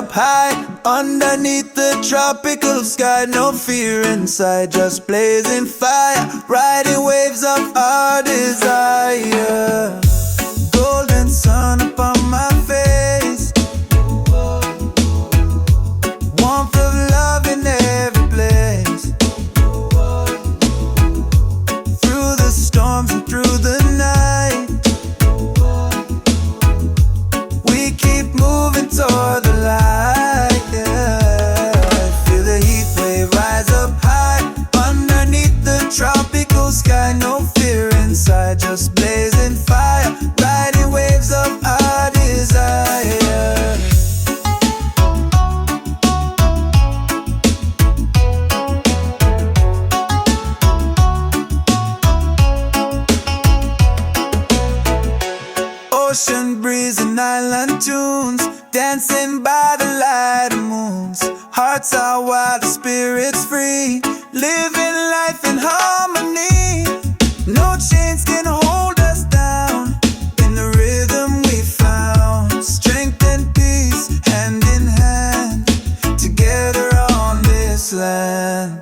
up high, underneath the tropical sky. No fear inside, just blazing fire, riding waves of our desire. Golden sun upon my face, warmth of love in every place. Through the storms and through the night, we keep moving toward the light, yeah. Feel the heat wave rise up high, underneath the tropical sky. No fear inside, just blazing fire, riding waves of our desire. Ocean breeze and island tunes, dancing by the light of moons. Hearts are wild, spirits free, living life in harmony. No chains can hold us down, in the rhythm we found. Strength and peace, hand in hand, together on this land.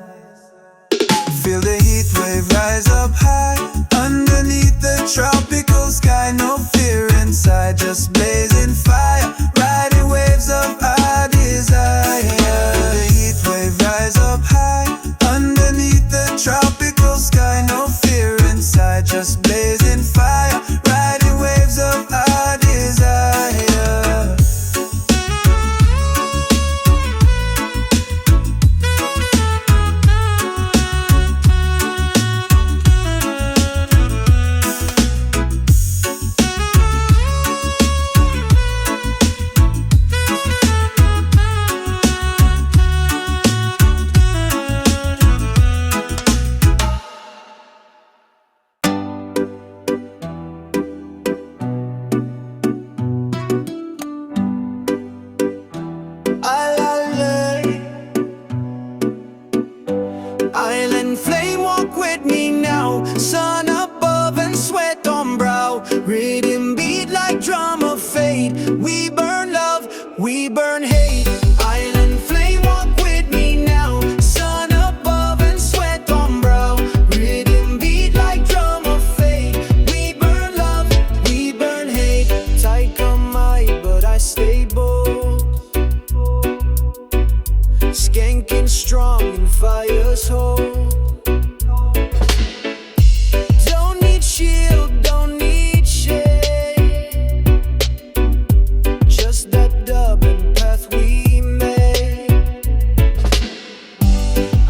Feel the heat wave rise up high, underneath the tropical sky. No fear inside, just blazing fire, riding waves of our desire. The heat wave rise up high, underneath the tropical sky. No fear inside, just blazing fire, riding waves of our desire. Island flame, walk with me now. Sun above and sweat on brow. Rhythm beat like drum of fate. We burn love, we burn hate. Island flame, walk with me now. Sun above and sweat on brow. Rhythm beat like drum of fate. We burn love, we burn hate. Tight on my, but I stay bold. Skanking strong and fire's hold. Don't need shield, don't need shade. Just that dub and path we made.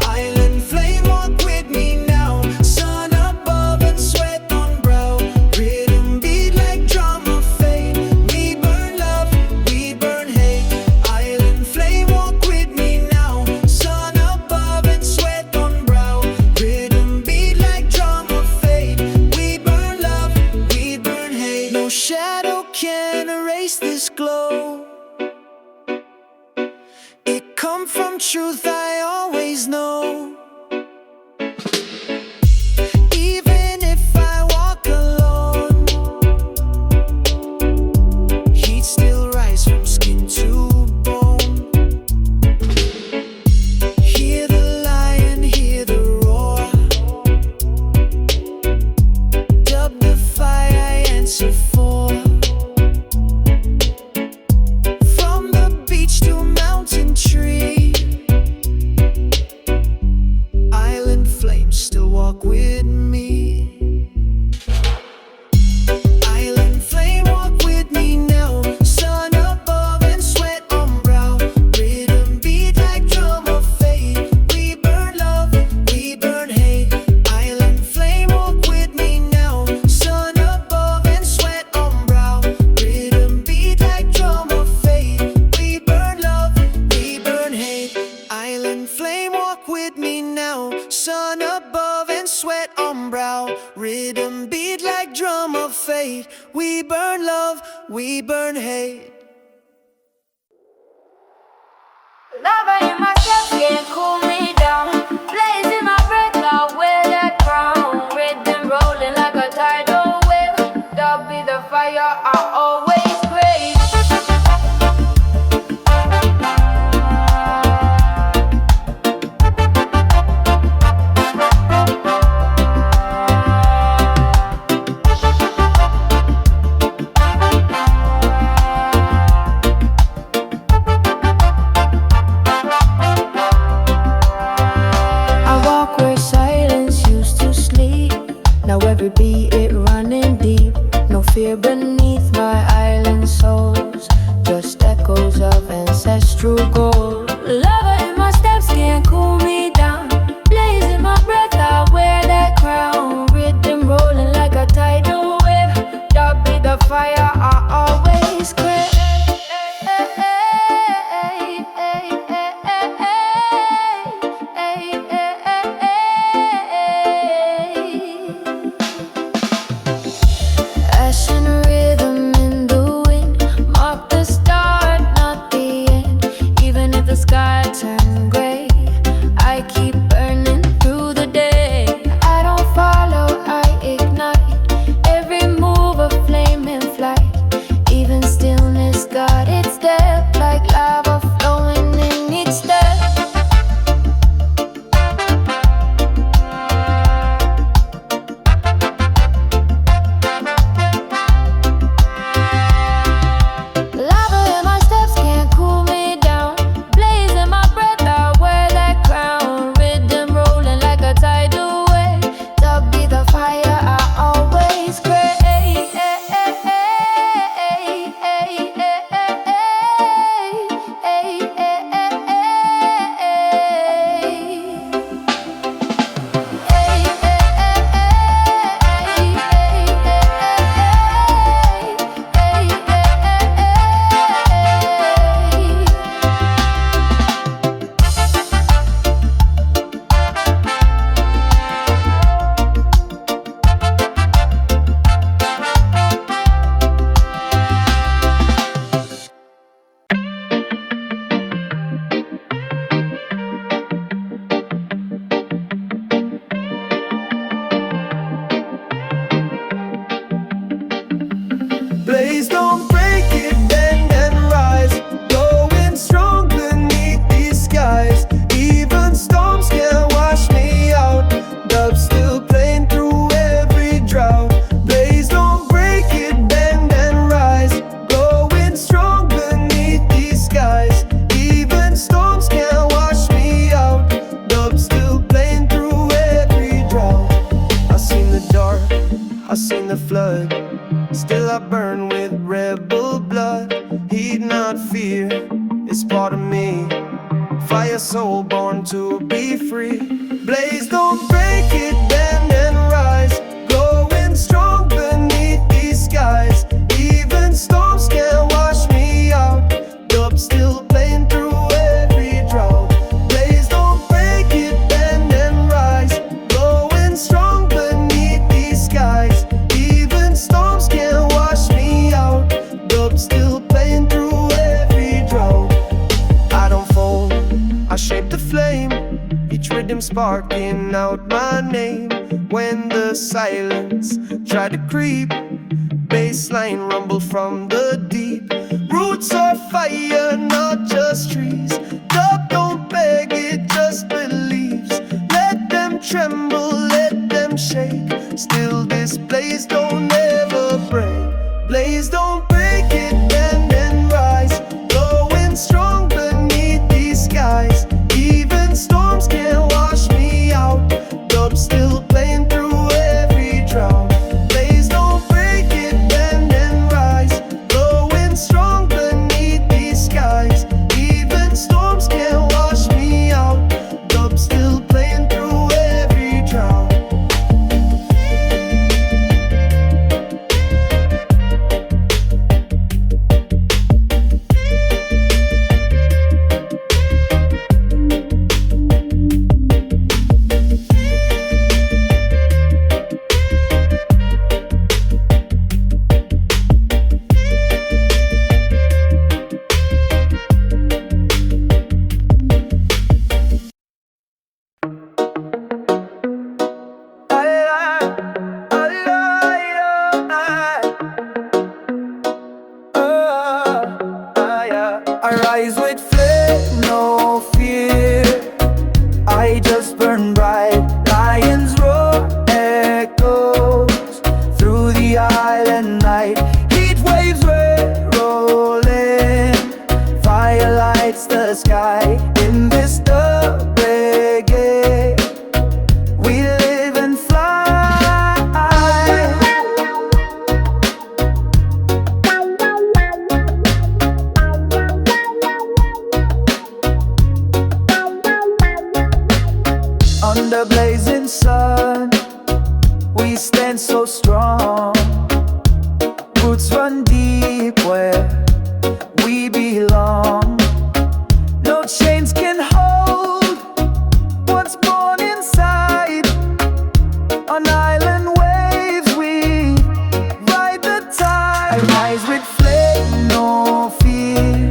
Island flame, walk with me now. Sun above and sweat on brow. Rhythm beat like drum of fate. We burn love, we burn hate. Island flame, walk with me now. Sun above and sweat on brow. Rhythm beat like drum of fate. We burn love, we burn hate. No shadow can erase this glow. It come from truth I always know. Even if I walk alone, heat still rise from skin to bone. Hear the lion, hear the roar. Dub the fire I answer for. From the beach to mountain tree, island flames still walk with me. Island flame, walk with me now. Sun above and sweat on brow. Rhythm beat like drum of fate. We burn love, we burn hate. Island flame, walk with me now. Sun above and sweat on brow. Rhythm beat like drum of fate. We burn love, we burn hate. Island flame, walk with me now. Sun above and sweat on brow. Rhythm beat like drum of fate. We burn love, we burn hate. Lava in myself can't cool me down. Blazing my breath out with that crown. Rhythm rolling like a tidal wave. Dub be the fire I always crave. Now every beat it running deep. No fear beneath my island souls, just echoes of ancestral gold. Lava in my steps can't cool me down. Blaze in my breath, I wear that crown. Rhythm rolling like a tidal wave. That be the fire I always crave. Ashen rhythm in the wind, mark the start, not the end. Even if the sky turns gray, I keep burning through the day. I don't follow, I ignite. Every move a flame in flight. Even stillness got its depth, like lava flowing in each step. Lava in my steps can't cool me down. Blaze in my breath, I wear that crown. Rhythm rolling like a tidal wave. That be the fire I always crave. Blaze, don't break it, bend and rise. Going strong beneath these skies. Even storms can't wash me out. Dub still playing through every drought. Blaze, don't break it, bend and rise. Going strong beneath these skies. Even storms can't wash me out. Dub still playing through every drought. I seen the dark, I seen the flood. Still I burn with rebel blood. Heed not fear, it's part of me. Fire soul born to be free. Blaze, don't break it, bend and rise. Glowing strong beneath these skies. Even storms can't wash me out. Dub still playing through every drought. Blaze, don't break it, bend and rise. Glowing strong beneath these skies. Even storms can't wash me out. Dub still playing through every drought. I don't fold, I shape the flame. Each rhythm sparking out my name. When the silence try to creep, bassline rumble from the deep. Roots are fire, not just trees. Dub don't beg, it just believes. Let them tremble, let them shake. Still this blaze don't ever break. Blaze, don't break it, bend and rise. Going strong beneath these skies. Even storms can't wash me out. Dub still playing through every drought. Blaze, don't break it, bend and rise. Going strong beneath these skies. Even storms can't wash me out. Dub still playing through every drought. Blaze, don't break it, bend and rise. Glowing strong beneath these skies. Even storms can't wash me out. Dub still playing through every drought. Blaze, don't break it, bend and rise. Glowing strong beneath these skies. Even storms can't wash me out. Dub still playing through every drought. remain so strong. Roots run deep where we belong. No chains can hold what's born inside. On island waves we ride the tide. I rise with flame, no fear.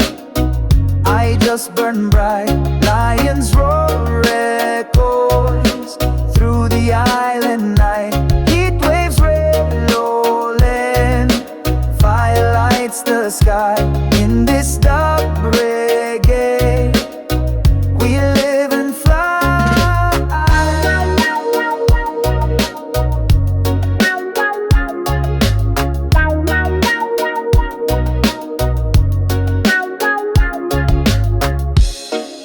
I just burn bright. Lions roar, echoes through the island night. Heat waves rolling, fire lights the sky. In this dark reggae, we live and fly.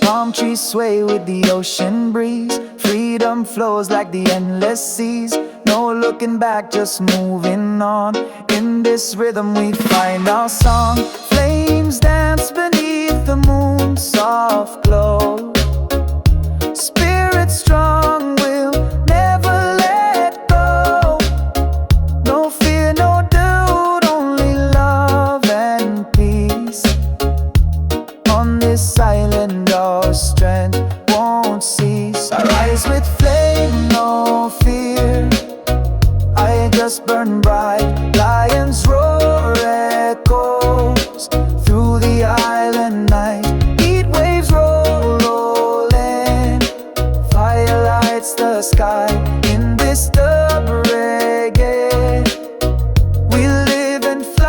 Palm trees sway with the ocean breeze. Freedom flows like the endless seas. No looking back, just moving on. In this rhythm we find our song. Flames dance beneath the moon's soft glow. Spirit strong, will never let go. No fear, no doubt, only love and peace. On this island our strength won't cease. I rise with flame, no fear. I just burn bright. Lions roar, echoes through the island night. Heat waves rolling, fire lights the sky. In this dub reggae, we live and fly.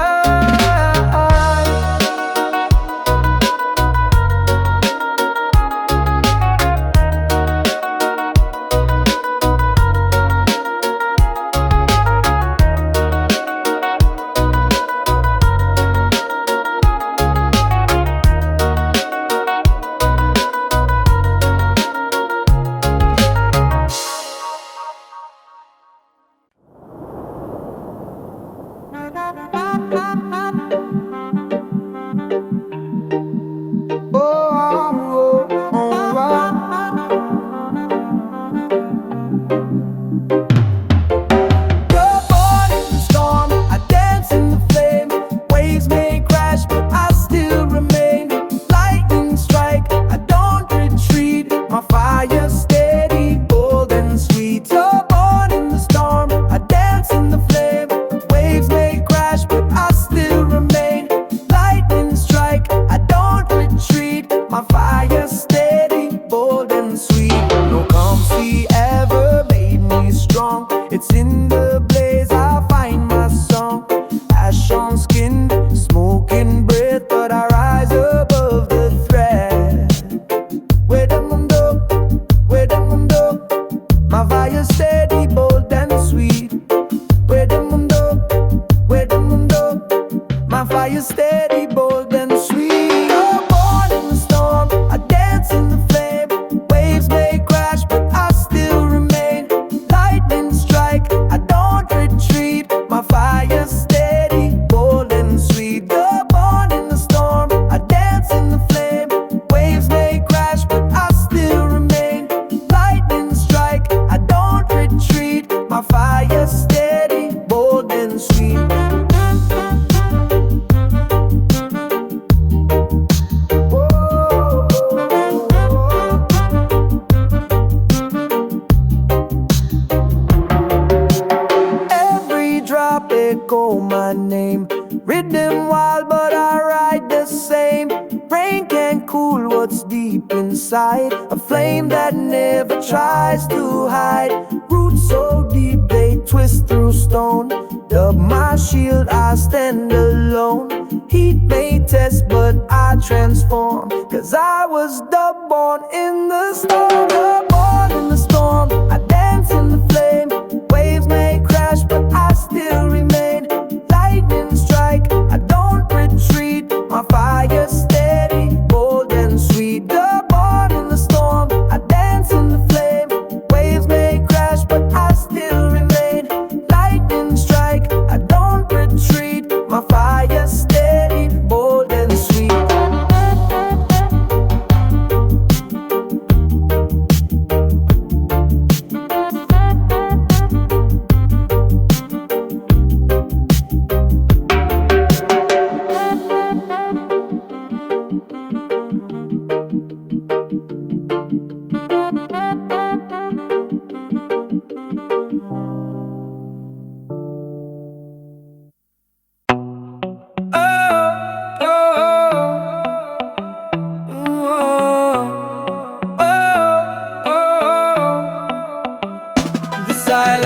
Echo my name. Rhythm wild, but I ride the same. Rain can't cool what's deep inside. A flame that never tries to hide. Roots so deep they twist through stone. Dub my shield, I stand alone. Heat may test, but I transform. Cause I was dub born in the storm. Dub born in the storm. I dance in the flame. Waves may crash, but I still remain. Lightning strike, I don't retreat. My fire steady, bold and sweet. Dub born in the storm. I dance in the flame. Waves may crash, but I still remain. Lightning strike, I don't retreat. My fire steady, bold and sweet.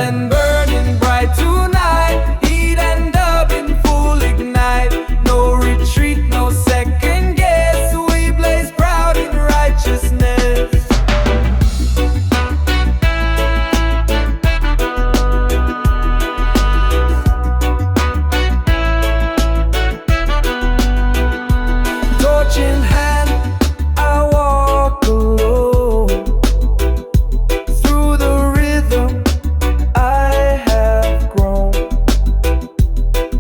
island burning bright tonight. Heat and dub in full ignite. No retreat, no second guess. We blaze proud in righteousness. Torch in hand, I walk alone. Through the rhythm I have grown.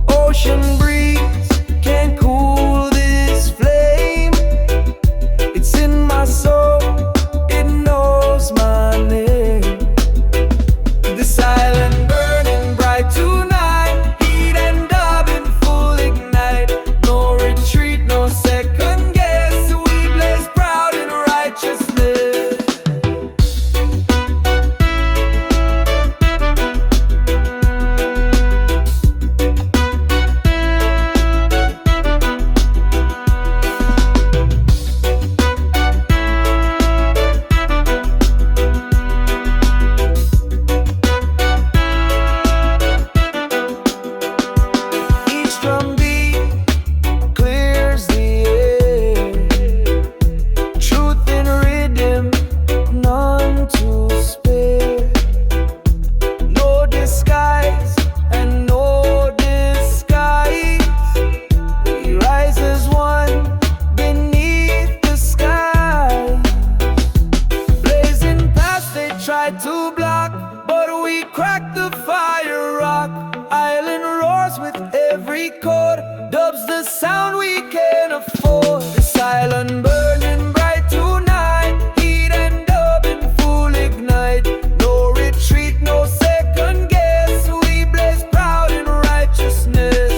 Ocean breeze can't cool this flame. It's in my soul, it knows my name. This island burning bright tonight. Heat and dub in full ignite. No retreat, no second guess. We blaze proud in righteousness. Each drum beat clears the air. Truth in rhythm, none to spare. No disguise and no disguise. We rise as one beneath the sky. Blazing past, they tried to block, but we cracked the fire rock. Island roars with every chord. Dubs the sound we can afford. This island burning bright tonight. Heat and dub in full ignite. No retreat, no second guess. We blaze proud in righteousness.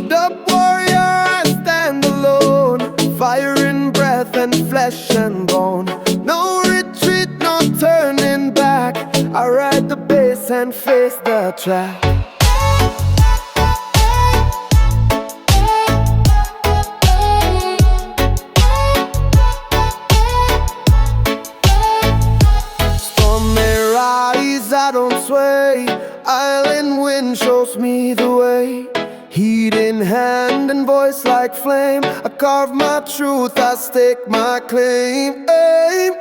Dub warrior, I stand alone. Fire in breath and flesh and bone. No retreat, no turning back. I ride the bass and face the track. Storm may rise, I don't sway. Island wind shows me the way. Heat in hand and voice like flame. I carve my truth, I stake my claim. Aim.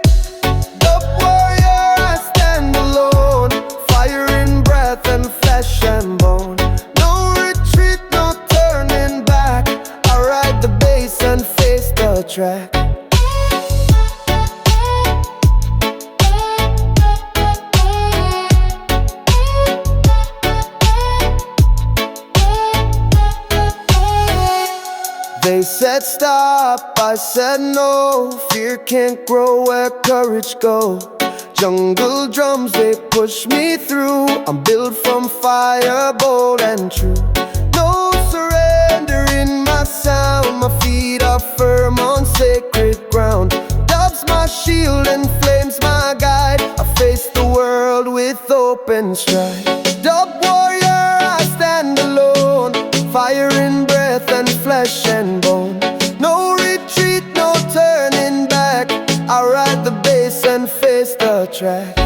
Dub warrior, I stand alone. Fire in breath and flesh and bone. No retreat, no turning back. I ride the bass and face the track. They said stop, I said no. Fear can't grow where courage goes. Jungle drums, they push me through. I'm built from fire, bold and true. No surrender in my sound. My feet are firm on sacred ground. Dub's my shield and flames my guide. I face the world with open stride. Dub warrior, I stand alone. Fire in breath and flesh and bone. No retreat, no turning back. I ride the bass and face the track.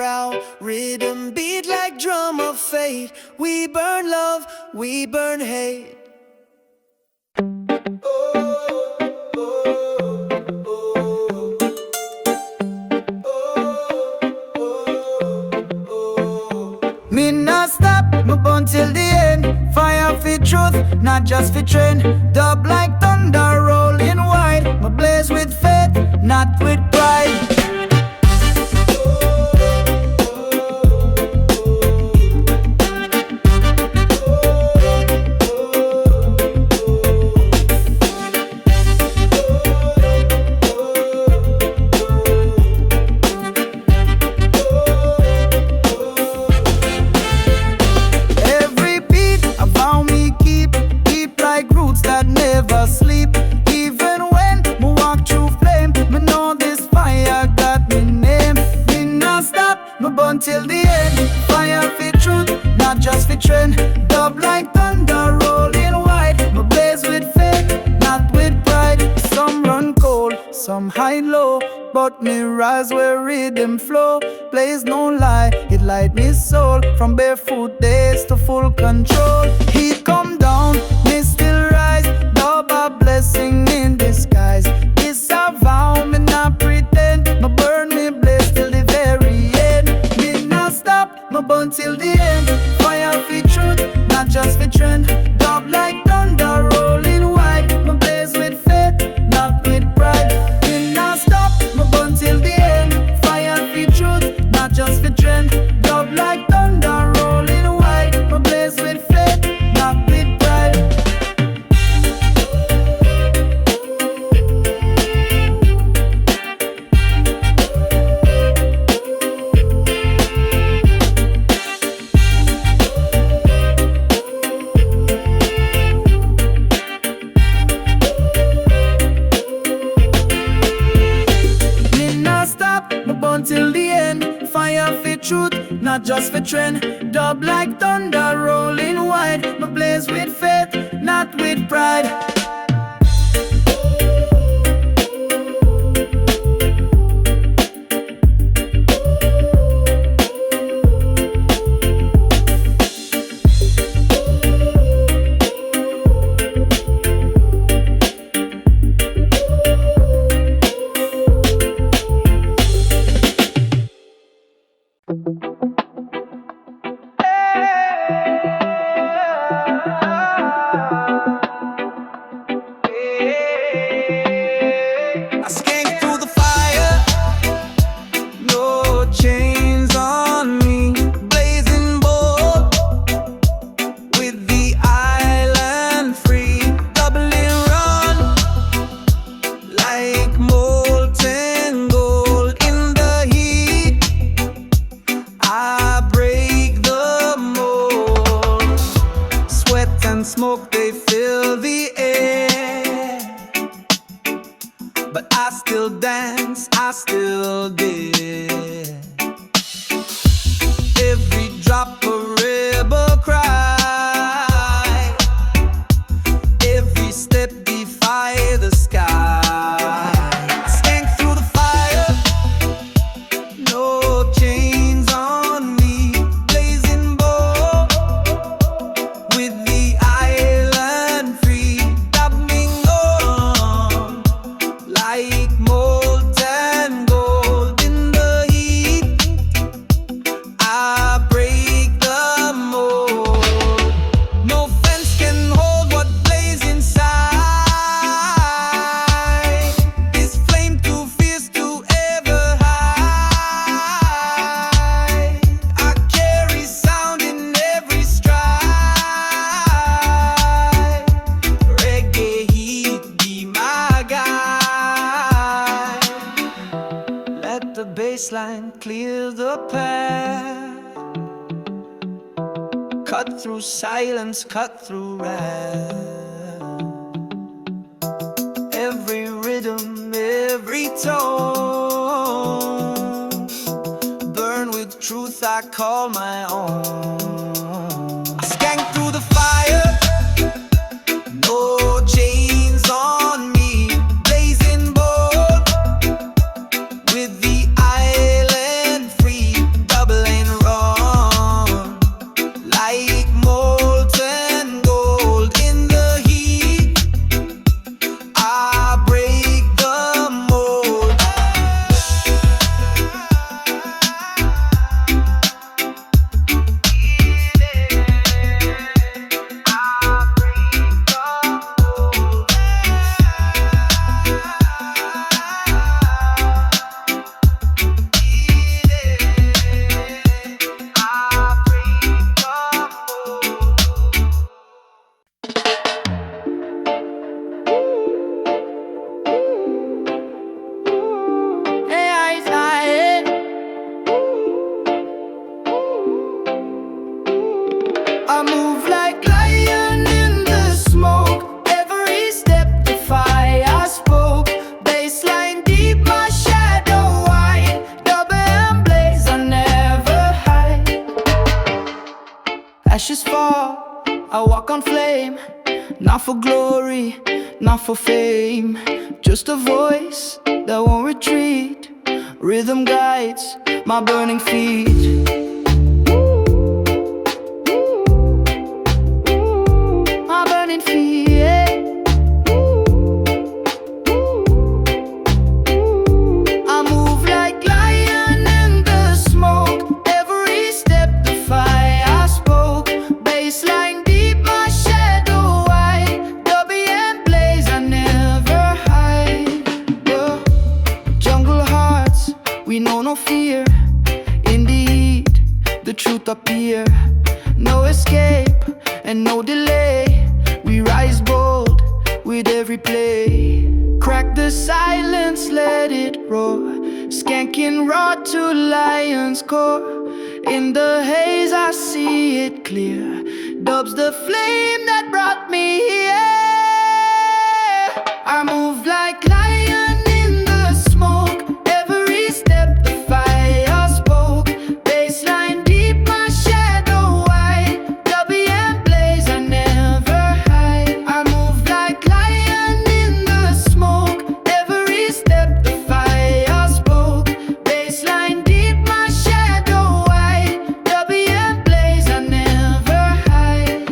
crowd. Rhythm beat like drum of fate. We burn love, we burn hate. Me not stop, me burn till the end. Fire for truth, not just for trend. Dub like thunder, rolling wide. Me blaze with faith, not with pride. Till the end, fire for truth, not just for trend. Dub like thunder, rolling wide. Me blaze with faith, not with pride. Some run cold, some hide low, but me rise where rhythm flow. Blaze no lie, it light me soul. From barefoot days to full control. Heat come down, me still rise. Dub a blessing in disguise. This a vow, me not pretend. Me burn, me blaze till the very end. Me burn till the end. Fire for truth, not just for trend. Dub like thunder, rolling wide. Me blaze with faith, not with pride. Me not stop, me burn till the end. Fire for truth, not just for trend. Dub like thunder, rolling wide. Me blaze with faith, not with pride. Till the end, fire for truth, not just for trend. Dub like thunder, rolling wide. Me blaze with faith, not with pride. Smoke, they fill the air, but I still dance, I still dare. Every drop a rebel cry, every step defy the sky. Skank through the fire, no chains on me, blazing bold with the like molten gold in the heat. I break the mold. No fence can hold what blaze inside. This flame too fierce to ever hide. I carry sound in every stride. Reggae heat be my guide. Let the bassline clear the path. Cut through silence, cut through wrath. Every rhythm, every tone, burn with truth I call my own. I skank through the fire, no chains on me, blazing bold with the island free. Dub I move like lion in the smoke. Every step the fire spoke. Baseline deep, my shadow wide. Double and blaze, I never hide. Ashes fall, I walk on flame. Not for glory, not for fame. Just a voice that won't retreat. Rhythm guides my burning feet. My burning feet, yeah. I move like lion in the smoke. Every step the fire spoke. Baseline deep, my shadow wide. Dubby and blaze, I never hide. Yeah. Jungle hearts, we know no fear. In the heat, the truth appear. No escape and no delay. We rise bold with every play. Crack the silence, let it roar. Skanking raw to lion's core. In the haze I see it clear. Dub's the flame that brought me here. I move like lion in the smoke. Every step the fire spoke. Baseline deep, my shadow wide. Dubby and blaze, I never hide. I move like lion in the smoke. Every step the fire spoke. Baseline deep, my shadow wide. Dubby and blaze, I never hide.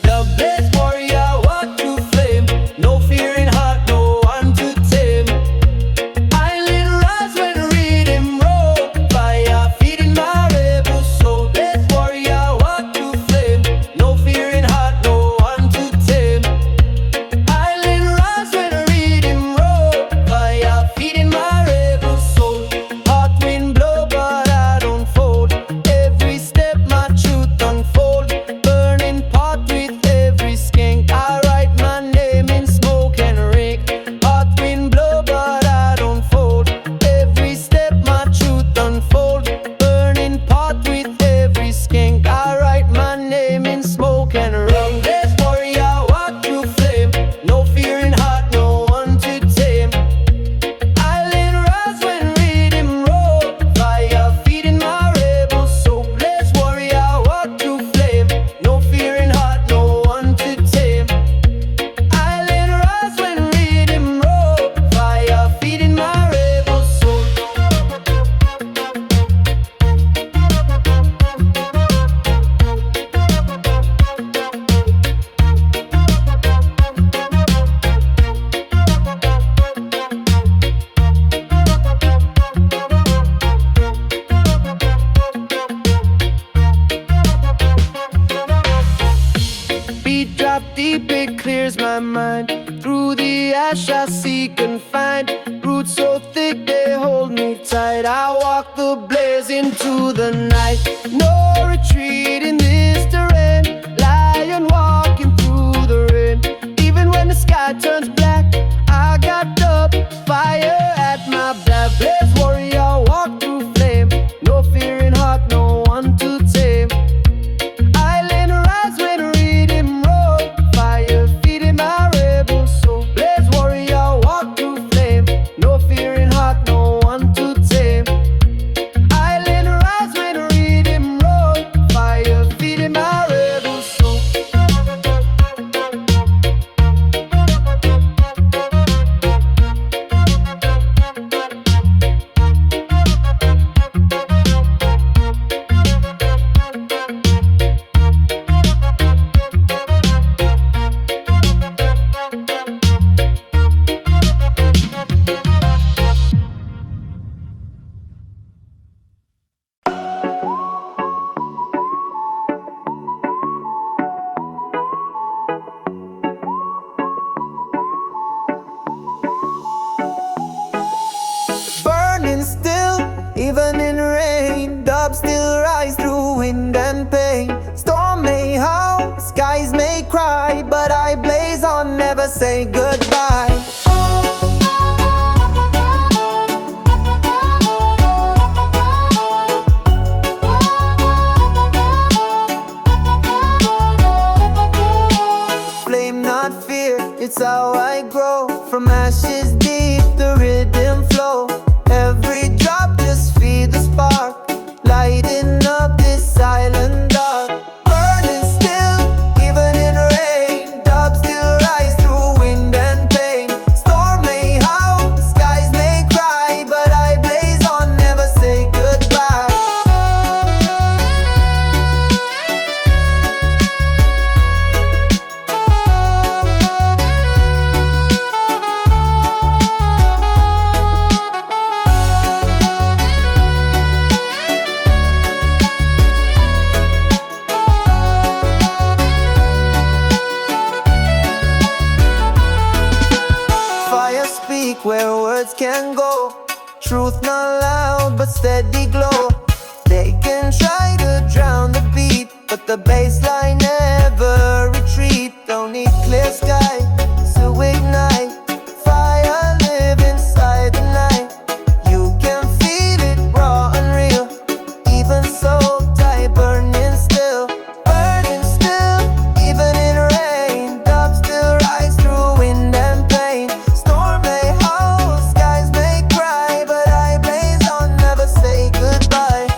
The blaze warrior, walk through flame. No fear in heart, no one to tame. Island rise when rhythm roll. Fire feeding my rebel soul. Blaze warrior, walk through flame. No fear in heart, no one to tame. Island rise when rhythm roll. Fire feeding my rebel soul. Hot wind blow, but I don't fold. Every step my truth unfold. Burning pot with every skank. I write my name in smoke and reek. Hot wind blow, but I don't fold. Every step my truth unfold. Burning pot with every skank. I write my name in smoke and reek. Blaze warrior, walk through flame. No fear in heart, no one to tame. Island rise when rhythm roll. Fire feeding my rebel soul. Blaze warrior, walk through flame. No fear in heart, no one to tame. Island rise when rhythm roll. Fire feeding my rebel soul. Beat drop deep, it clears my mind. Through the ash I see confined. Roots so thick they hold me tight. I walk the blaze into the night. No retreat in this terrain. Lion walking through the rain. Even when the sky turns black, I got up fire at my back. Blaze warrior, walk through flame. No fear in heart, no one to tame. Island rise when rhythm roll. Fire feeding my rebel soul. Blaze warrior, walk through flame. No fear in heart, no one to tame. Island rise when rhythm roll. Fire feeding my rebel soul. cry, but I blaze on, never say goodbye. Flame, not fear, it's how I grow. From ashes deep, the rhythm flow. Every drop just feed the spark, lighting up this island dark. Burning still, even in rain. Dubs still rise through wind and pain. Storm may howl, skies may cry, but I blaze on, never say goodbye. Fire speak where words can go. Truth not loud but steady glow. They can try to drown the beat, but the bassline never retreat. Don't need clear sky to ignite. Fire live inside the night. You can feel it raw and real. Even soul tie burning still. Burning still, even in rain. Dubs still rise through wind and pain. Storm may howl, skies may cry, but I blaze on, never say goodbye.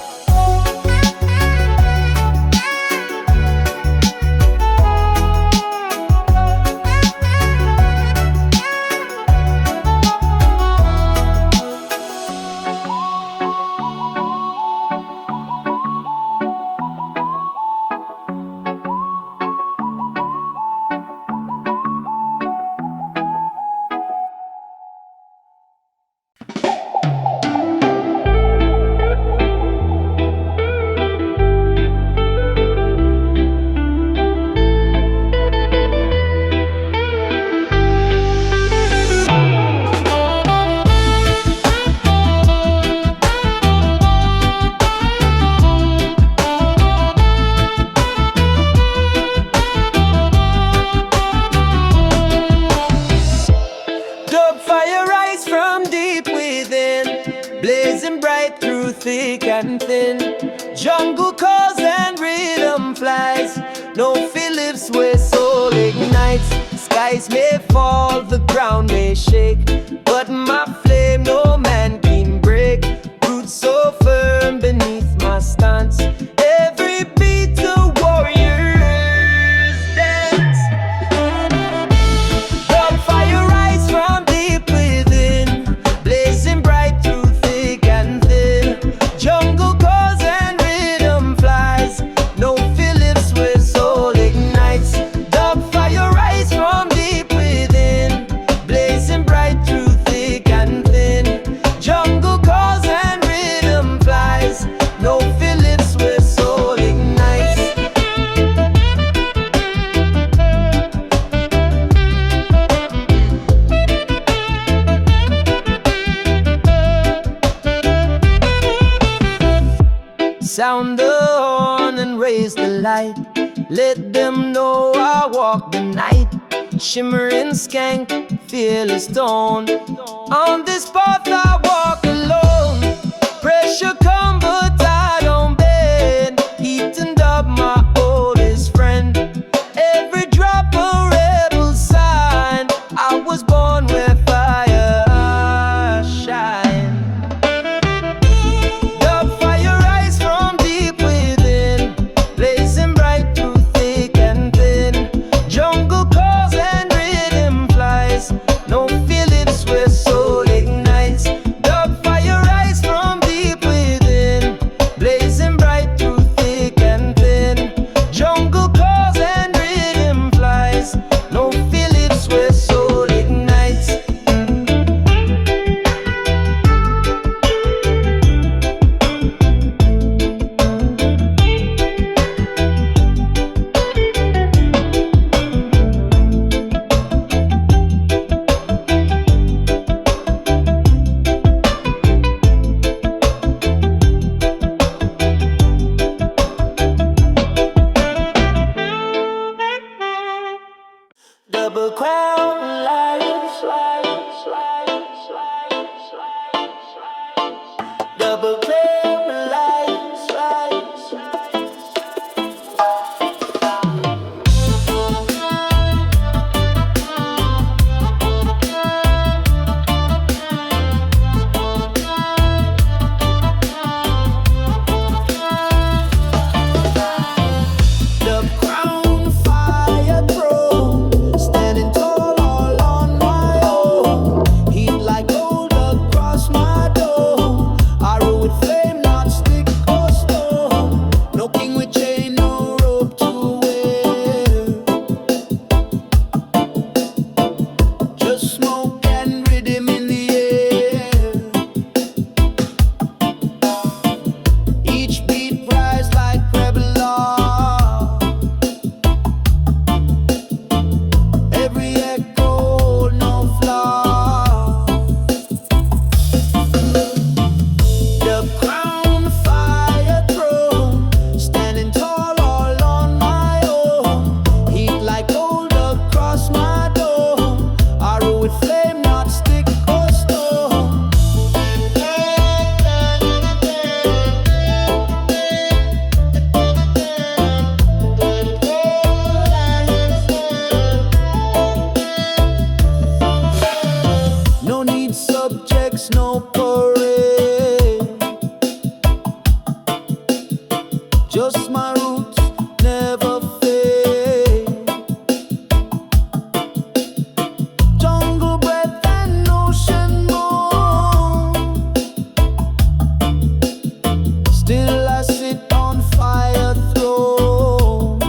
Dub fire rise from deep within, blazing bright through thick and thin. Jungle calls and rhythm flies. No Phillips where soul ignites. Skies may fall, the ground may shake, but my flame no man can break. Roots so firm beneath my stance. Every beat a warrior's dance. The fire rise from deep within, blazing bright through thick and thin. Jungle calls and rhythm flies. No Phillips where soul ignites. The fire rise from deep within, blazing bright through thick and thin. Jungle calls and rhythm flies. No Phillips where soul ignites. Sound the horn and raise the light. Let them know I walk the night. Shimmering skank, fearless tone. On this path I walk alone. Pressure come but I don't bend. Heating up my oldest friend. Every drop a rebel sign. I was born where fire shine. The fire rise from deep within, blazing bright through thick and thin. Jungle calls and rhythm flies. No Phillips where soul ignites. The fire rise from deep within. Double crown lions, double crown lions, the crown fire throne, standing tall all on my own. Heat like gold across my dome. Arrow with flame, not stick or stone. No king with chain, no rope to wear. Just smoke and rhythm in the air. Each beat rise like rebel law. Every echo, no flaw. The crown fire throne, standing tall all on my own. Heat like gold across my dome. Arrow with flame, not stick or stone. No need subjects, no parade. Just my roots never fade. Jungle breath and ocean moon. Still I sit on fire throne.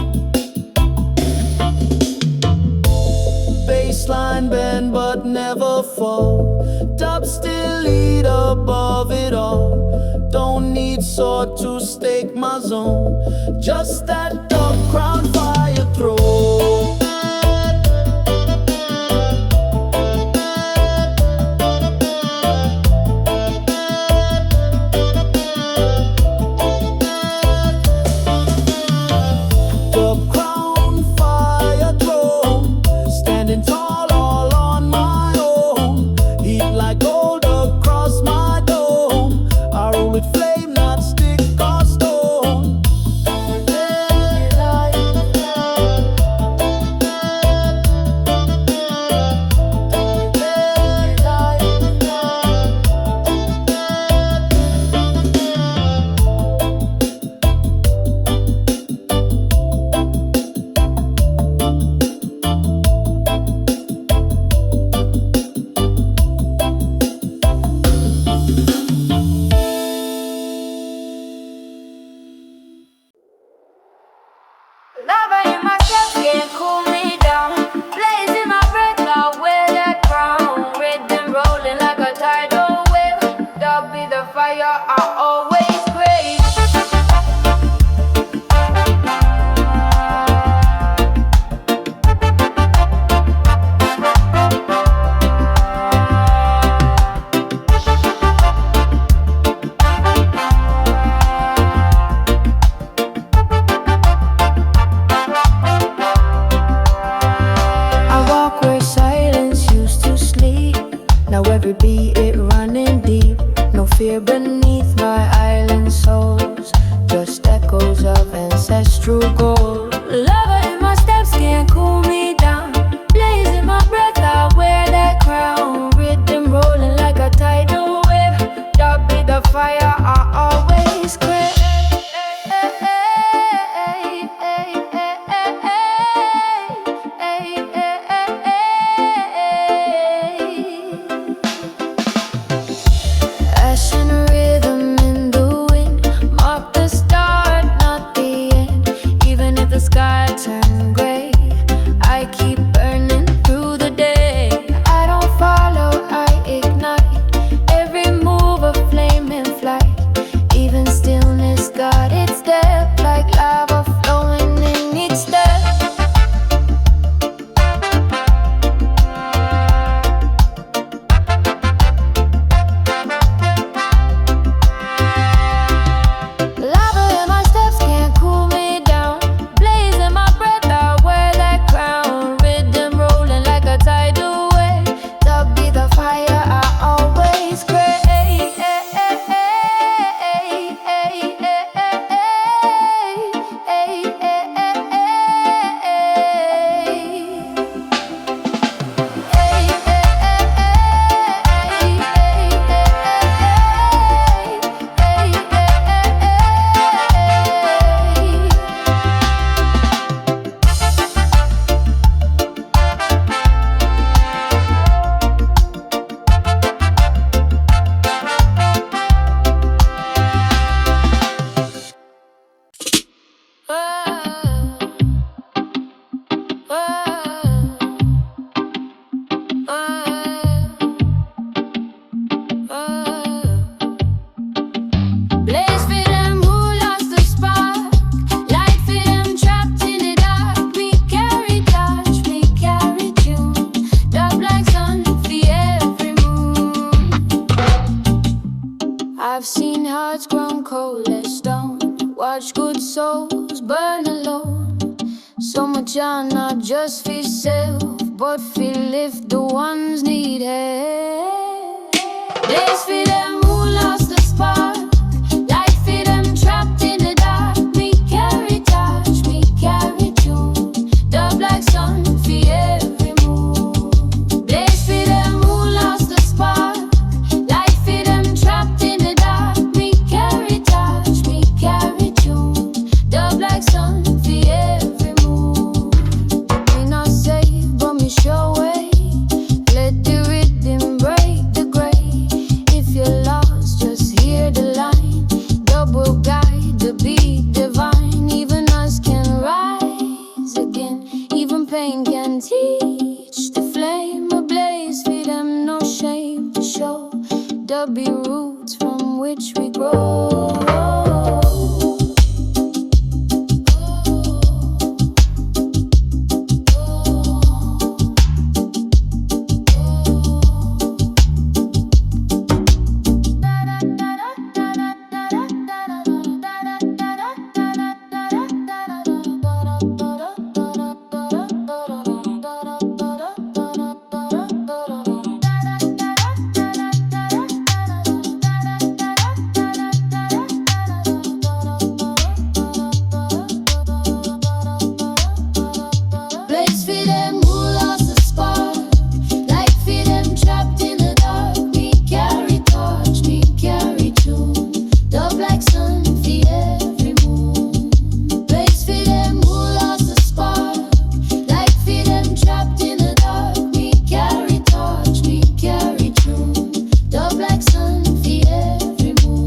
Baseline bend but never fall. Dub still lead above it all. Don't need sword to stake my zone. Just that dub crown fire throne. The crown fire throne, standing tall all on my own. Heat like gold across my dome. Arrow with flame, not stick or stone. Lava in my chest can't cool me down. Blazing my breath, I wear that crown. Rhythm rolling like a tidal wave. That'll be the fire I always crave. I walk where silence used to sleep. Now every beat it running deep. No fear beneath my island souls. Just echoes of ancestral gold. Lava in my steps can't cool me down. Blazing my breath, I wear that crown. Rhythm rolling like a tidal wave. That'll be the fire I always crave. Ash and rhythm in the wind mark the start, not the end. Even if Jah not just for self, but for lift the ones need help. Blaze for them who lost the spark, light for them trapped in the dark. Me carry touch, me carry tune, the black sun for every moon. Blaze for them who lost the spark, light for them trapped in the dark. Me carry touch, me carry tune, the black sun for every moon. Me not safe, but me show way. Let the rhythm break the gray. If you're lost, just hear the line. Double guide, the beat divine. Even us can rise again. Even pain can teach the flame ablaze. For them, no shame to show. The be roots from which we grow. Blaze for them who lost the spark, light for them trapped in the dark. Me carry torch, me carry tune, the black sun for every moon. Blaze for them who lost the spark, light for them trapped in the dark. Me carry torch, me carry tune, the black sun for every moon.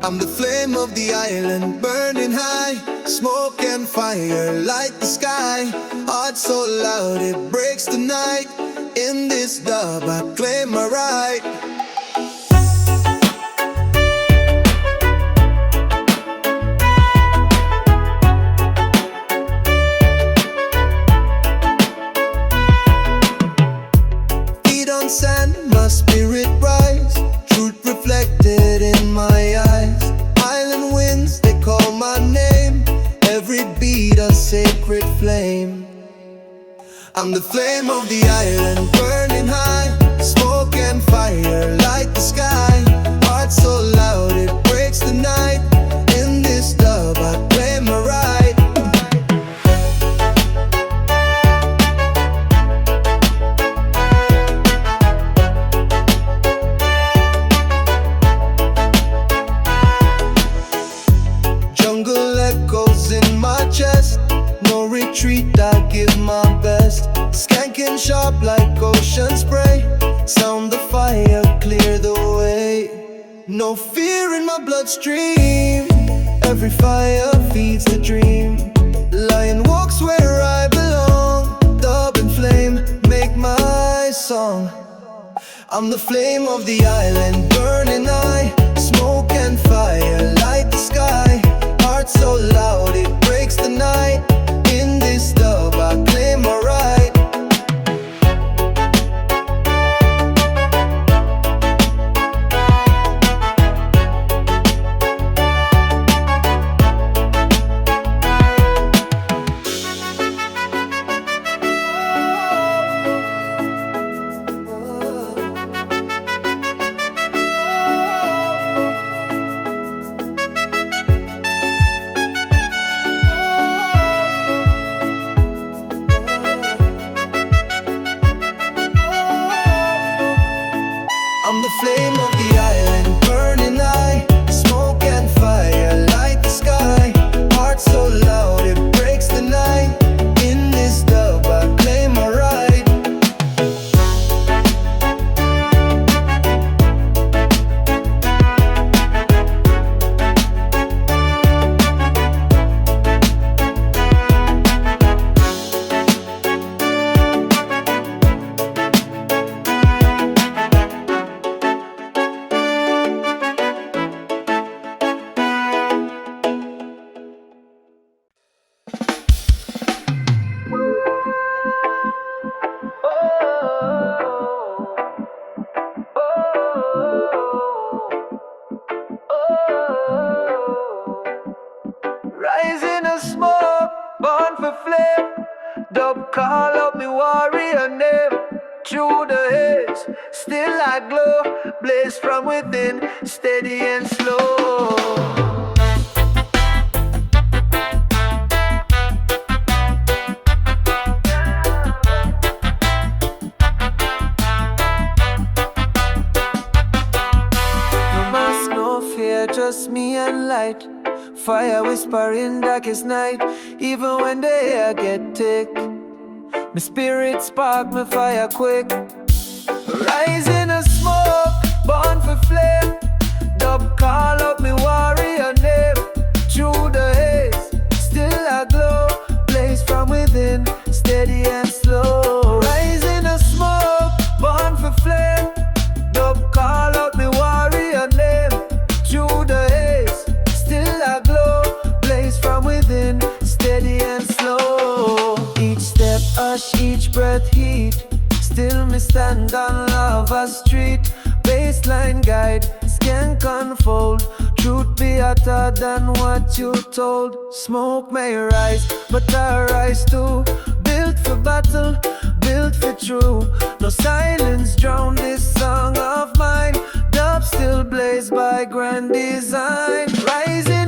I'm the flame of the island, burning high. Smoke and fire light the sky. Heart so loud it breaks the night. In this dub I claim my right. Feet on sand, my spirit rise. Truth reflected in my eyes. Island winds, they call my name. Every beat a sacred flame. I'm the flame of the island, burning high. Smoke and fire light the sky. Heart so loud it breaks the night. In this dub I claim my right. Jungle echoes in my chest. No retreat, I give my best. Skanking sharp like ocean spray. Sound the fire, clear the way. No fear in my bloodstream. Every fire feeds the dream. Lion walks where I belong. Dub and flame make my song. I'm the flame of the island, burning high. Smoke and fire light the sky. Heart so loud it breaks the night. In this dub I claim my right. a smoke, born for flame. Dub call up me warrior name. Through the haze, still I glow. Blaze from within, steady and slow. Just me and light. Fire whisper in darkest night. Even when the air get thick, my spirit spark, my fire quick. Rise in a smoke, born for flame. Dub call up me warrior name. Through the haze, still I glow. Blaze from within, steady and slow. Rise in a smoke, born for flame. Dub call up me warrior name. Through the haze, still I glow. Blaze from within, steady and slow. Each step hush, each breath heat. Still me stand on lava street. Baseline guide, skank unfold. Truth be hotter than what you told. Smoke may rise, but I rise too. Built for battle, built for true. No silence drown this song of mine. Dub still blaze by grand design. Rising